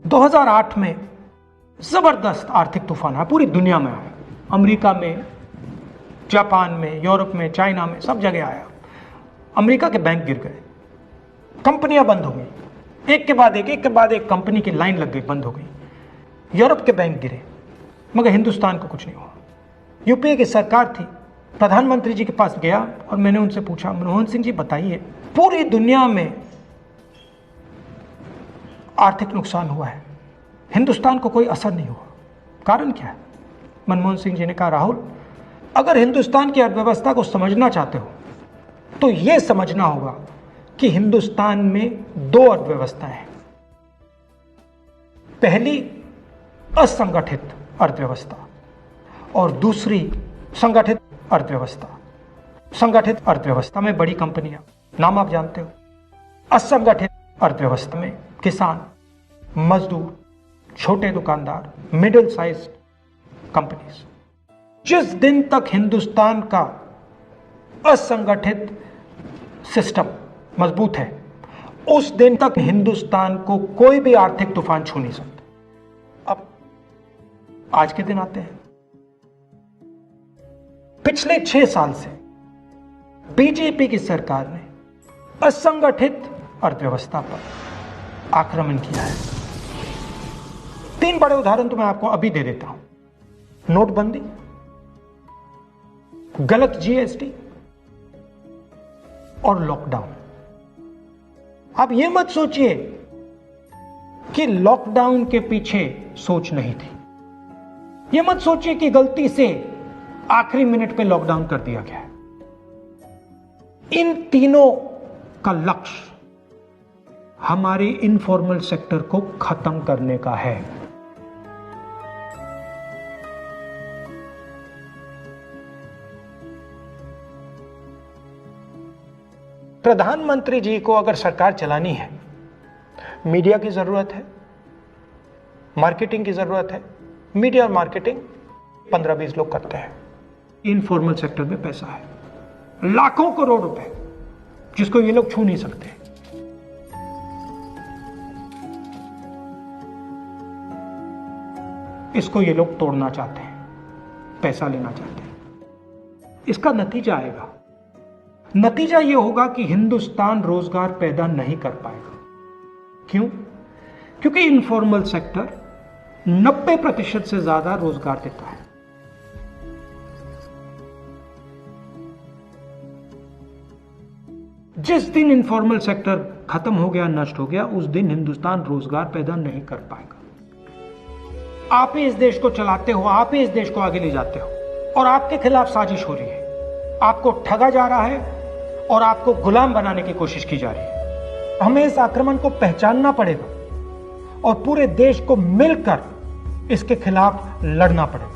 2008 में जबरदस्त आर्थिक तूफान आया, पूरी दुनिया में आया, अमेरिका में, जापान में, यूरोप में, चाइना में, सब जगह आया। अमेरिका के बैंक गिर गए, कंपनियां बंद हो गई, एक के बाद एक कंपनी की लाइन लग गई, बंद हो गई। यूरोप के बैंक गिरे, मगर हिंदुस्तान को कुछ नहीं हुआ। यूपीए की सरकार थी, प्रधानमंत्री जी के पास गया और मैंने उनसे पूछा, मनमोहन सिंह जी बताइए, पूरी दुनिया में आर्थिक नुकसान हुआ है, हिंदुस्तान को कोई असर नहीं हुआ, कारण क्या है? मनमोहन सिंह जी ने कहा, राहुल, अगर हिंदुस्तान की अर्थव्यवस्था को समझना चाहते हो तो यह समझना होगा कि हिंदुस्तान में दो अर्थव्यवस्थाएं हैं। पहली असंगठित अर्थव्यवस्था और दूसरी संगठित अर्थव्यवस्था। संगठित अर्थव्यवस्था में बड़ी कंपनियां, नाम आप जानते हो। असंगठित अर्थव्यवस्था में किसान, मजदूर, छोटे दुकानदार, मिडिल साइज कंपनीज। जिस दिन तक हिंदुस्तान का असंगठित सिस्टम मजबूत है, उस दिन तक हिंदुस्तान को कोई भी आर्थिक तूफान छू नहीं सकता। अब आज के दिन आते हैं। पिछले 6 साल से बीजेपी की सरकार ने असंगठित अर्थव्यवस्था पर आक्रमण किया है। 3 बड़े उदाहरण तो मैं आपको अभी दे देता हूं। नोटबंदी, गलत जीएसटी और लॉकडाउन। आप यह मत सोचिए कि लॉकडाउन के पीछे सोच नहीं थी। यह मत सोचिए कि गलती से आखिरी मिनट पे लॉकडाउन कर दिया गया है। इन तीनों का लक्ष्य हमारे इनफॉर्मल सेक्टर को खत्म करने का है। प्रधानमंत्री जी को अगर सरकार चलानी है, मीडिया की जरूरत है, मार्केटिंग की जरूरत है। मीडिया और मार्केटिंग 15-20 लोग करते हैं। इनफॉर्मल सेक्टर में पैसा है, लाखों करोड़ रुपए, जिसको ये लोग छू नहीं सकते। इसको ये लोग तोड़ना चाहते हैं, पैसा लेना चाहते हैं। इसका नतीजा आएगा। नतीजा यह होगा कि हिंदुस्तान रोजगार पैदा नहीं कर पाएगा। क्यों? क्योंकि इनफॉर्मल सेक्टर 90% से ज्यादा रोजगार देता है। जिस दिन इनफॉर्मल सेक्टर खत्म हो गया, नष्ट हो गया, उस दिन हिंदुस्तान रोजगार पैदा नहीं कर पाएगा। आप ही इस देश को चलाते हो, आप ही इस देश को आगे ले जाते हो, और आपके खिलाफ साजिश हो रही है। आपको ठगा जा रहा है और आपको गुलाम बनाने की कोशिश की जा रही है। हमें इस आक्रमण को पहचानना पड़ेगा और पूरे देश को मिलकर इसके खिलाफ लड़ना पड़ेगा।